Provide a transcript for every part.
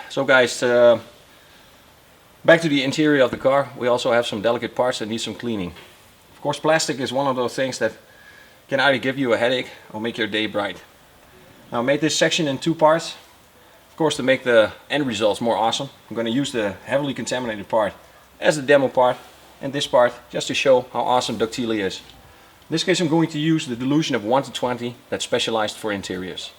So guys, back to the interior of the car. We also have some delicate parts that need some cleaning. Of course, plastic is one of those things that can either give you a headache or make your day bright. Now I made this section in 2 parts. Of course, to make the end results more awesome, I'm going to use the heavily contaminated part as the demo part, and this part just to show how awesome Ductile is. In this case I'm going to use the dilution of 1 to 20 that's specialized for interiors.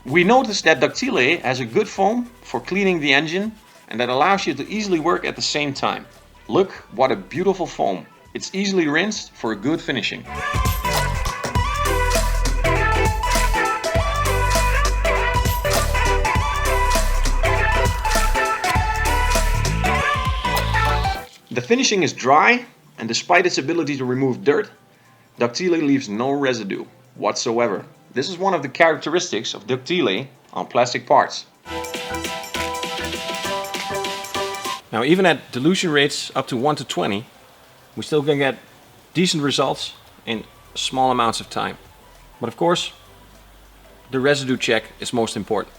We noticed that Ductile has a good foam for cleaning the engine and that allows you to easily work at the same time. Look what a beautiful foam. It's easily rinsed for a good finishing. The finishing is dry, and despite its ability to remove dirt, Ductile leaves no residue whatsoever. This is one of the characteristics of Ductile on plastic parts. Now even at dilution rates up to 1 to 20, we still can get decent results in small amounts of time. But of course, the residue check is most important.